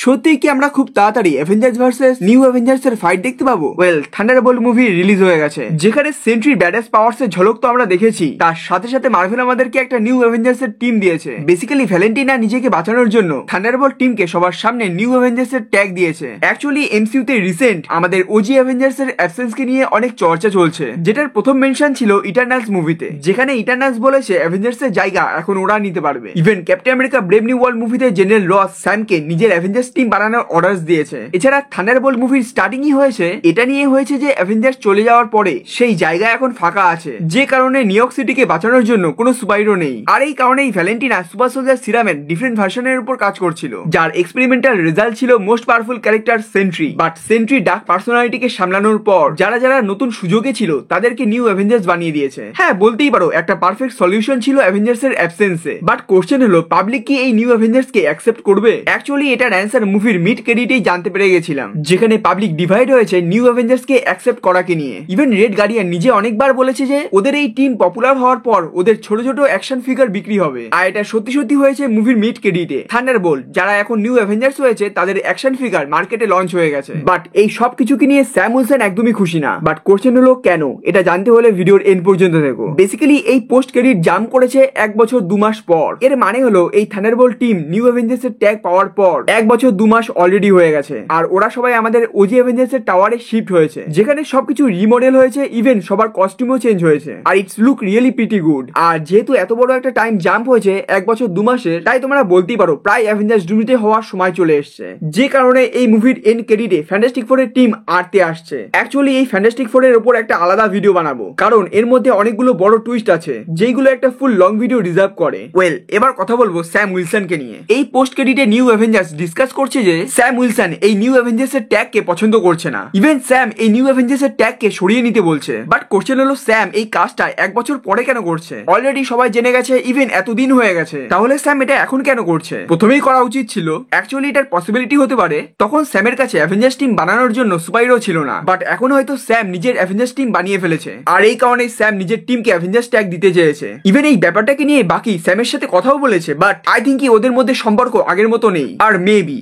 সত্যি কি আমরা খুব তাড়াতাড়ি অ্যাভেঞ্জার্স ভার্সেস নিউ অ্যাভেঞ্জার্স এর ফাইট দেখতে পাবো? ওয়েল, থান্ডারবোল্ট মুভি রিলিজ হয়ে গেছে, যেখানে সেন্ট্রির ব্যাডাস পাওয়ার্স এর ঝলক তো আমরা দেখেছি, তার সাথে সাথে মার্ভেল আমাদেরকে একটা নিউ অ্যাভেঞ্জার্স এর টিম দিয়েছে। বেসিক্যালি ভ্যালেন্টিনা নিজেকে বাঁচানোর জন্য থান্ডারবোল্ট টিমকে সবার সামনে নিউ অ্যাভেঞ্জার্স এর ট্যাগ দিয়েছে। অ্যাকচুয়ালি এমসিইউতে রিসেন্ট আমাদের ওজি অ্যাভেঞ্জার্স এর অ্যাবসেন্স কে নিয়ে অনেক চর্চা চলছে, যেটার প্রথম মেনশন ছিল ইটারনালস মুভিতে, যেখানে ইটারনালস বলেছে অ্যাভেঞ্জার্স এর জায়গা এখন ওরা নিতে পারবে। Even captain America brave new world মুভিতে জেনারেল রস স্যামকে নিজের অ্যাভেঞ্জার্স টিম বানানোর অর্ডার দিয়েছে। এছাড়া থান্ডারবোল্ট মুভির স্টার্টিংই হয়েছে এটা নিয়ে হয়েছে যে অ্যাভেঞ্জার্স চলে যাওয়ার পরে সেই জায়গা এখন ফাঁকা আছে, যে কারণে নিউ ইয়র্ক সিটিকে বাঁচানোর জন্য কোনো সুপারহিরো নেই। আর এই কারণেই ভ্যালেন্টিনা সুপার সোলজার সিরামের ডিফারেন্ট ভার্সনের উপর কাজ করছিল, যার এক্সপেরিমেন্টাল রেজাল্ট ছিল most powerful character Sentry. But Sentry dark পার্সোনালিটিকে সামলানোর পর যারা যারা নতুন সুযোগে ছিল তাদেরকে নিউ অ্যাভেঞ্জার্স বানিয়ে দিয়েছে। হ্যাঁ, বলতেই পারো একটা পারফেক্ট সলিউশন ছিল অ্যাভেঞ্জার্স এর অ্যাবসেন্সে। বাট কোশ্চেন হলো, পাবলিক কি এই নিউ অ্যাভেঞ্জার্স কে অ্যাকসেপ্ট করবে? অ্যাকচুয়ালি এটার অ্যান্সার মুভির মিড ক্রেডিটেই জানতে পেরে গেছিলাম, যেখানে পাবলিক ডিভাইড হয়েছে নিউ অ্যাভেঞ্জার্স কে অ্যাকসেপ্ট করাকে নিয়ে। ইভেন রেড গার্ডিয়ান নিজে অনেকবার বলেছে যে ওদের এই টিম পপুলার হওয়ার পর ওদের ছোট ছোট অ্যাকশন ফিগার বিক্রি হবে, আর এটা সত্যি সত্যি হয়েছে মুভির মিড ক্রেডিটে। থান্ডারবোল্ট যারা এখন নিউ অ্যাভেঞ্জার্স হয়েছে তাদের অ্যাকশন ফিগার মার্কেটে লঞ্চ হয়ে গেছে। বাট এই সব কিছুকে নিয়ে স্যাম উইলসন একদমই খুশি না। বাট কোশ্চেন হলো কেন? এটা জানতে হলে ভিডিওর এন্ড পর্যন্ত দেখো। বেসিক্যালি এই পোস্ট ক্রেডিট জাম্প করেছে 1 বছর 2 মাস পর। এর মানে হলো এই থান্ডারবোল্ট টিম নিউ অ্যাভেঞ্জার্স এর ট্যাগ পাওয়ার পর 1 বছর 2 মাস অলরেডি হয়ে গেছে, আর ওরা সবাই আমাদের ওজি অ্যাভেঞ্জার্স এর টাওয়ারে শিফট হয়েছে, যেখানে সবকিছু রিমডেল হয়েছে, ইভেন সবার কস্টিউমও চেঞ্জ হয়েছে, আর it's look really pretty good. আর যেহেতু এত বড় একটা টাইম জাম্প হয়েছে 1 বছর 2 মাসের, তাই তোমরা বলতেই পারো প্রায় অ্যাভেঞ্জার্স ডুমিতে হওয়ার সময় চলে এসছে, যে কারণে এই মুভির এন্ড ক্রেডিটে ফ্যান্টাস্টিক ফোর এর টিম আরতে আসছে। অ্যাকচুয়ালি এই ফ্যান্টাস্টিক ফোর এর উপর একটা আলাদা ভিডিও বানাবো, কারণ এর মধ্যে অনেকগুলো বড় টুইস্ট আছে যেগুলো একটা ফুল লং ভিডিও রিজার্ভ করে। ওয়েল, এবার কথা বলবো স্যাম উইলসন কে নিয়ে। এই পোস্ট ক্রেডিটে নিউ অ্যাভেঞ্জার্স ডিসকাস করছে যে স্যাম উইলসন এই নিউ অ্যাভেঞ্জার্স এর ট্যাগ কে পছন্দ করছে না। ইভেন স্যাম এই নিউ অ্যাভেঞ্জার্স এর ট্যাগ কে সরিয়ে নিতে বলছে। বাট কোশ্চেন হলো, স্যাম এই কাজটা 1 বছর পরে কেন করছে? অলরেডি সবাই জেনে গেছে, ইভেন এতদিন হয়ে গেছে, তাহলে স্যাম এটা এখন কেন করছে? প্রথমেই করা উচিত ছিল। অ্যাকচুয়ালি এটার পসিবিলিটি হতে পারে তখন স্যামের কাছে অ্যাভেঞ্জার্স টিম বানানোর জন্য সুপারহিরো ছিল না, বাট এখন হয়তো স্যাম নিজের অ্যাভেঞ্জার্স টিম বানিয়ে ফেলেছে, আর এই কারণে স্যাম নিজের টিমকে অ্যাভেঞ্জার্স ট্যাগ দিতে চেয়েছে। ইভেন এই ব্যাপারটাকে নিয়ে বাকি স্যামের সাথে কথাও বলেছে, বাট আই থিঙ্ক ওদের মধ্যে সম্পর্ক আগের মতো নেই। আর মেবি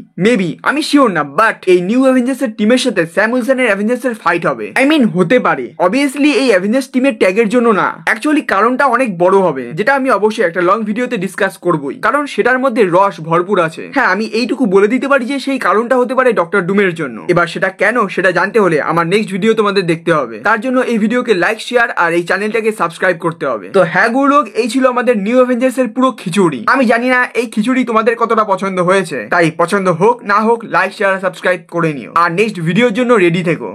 আমি শিওর না, বাট এই নিউ অ্যাভেঞ্জার্স এর টিমের সাথে স্যাম উইলসনের অ্যাভেঞ্জার্স এর ফাইট হবে। আই মিন হতে পারে, অবভিয়াসলি এই অ্যাভেঞ্জার্স টিমের ট্যাগের জন্য না। অ্যাকচুয়ালি কারণটা অনেক বড় হবে, যেটা আমি অবশ্যই একটা লং ভিডিওতে ডিসকাস করবই, কারণ সেটার মধ্যে রস ভরপুর আছে। হ্যাঁ, আমি এইটুকু বলে দিতে পারি যে সেই কারণটা হতে পারে ডক্টর ডুমের জন্য। এবার সেটা কেন সেটা জানতে হলে আমার নেক্সট ভিডিও তোমাদের দেখতে হবে। তার জন্য এই ভিডিওকে লাইক, শেয়ার আর এই চ্যানেলটাকে সাবস্ক্রাইব করতে হবে। তো হ্যাঁ গুলোক, এই ছিল আমাদের নিউ অ্যাভেঞ্জার্স এর পুরো খিচুড়ি। আমি জানি না এই খিচুড়ি তোমাদের কতটা পছন্দ হয়েছে, তাই পছন্দ হোক না হোক লাইক, শেয়ার, সাবস্ক্রাইব করে নিও, আর নেক্সট ভিডিওর জন্য রেডি থেকো।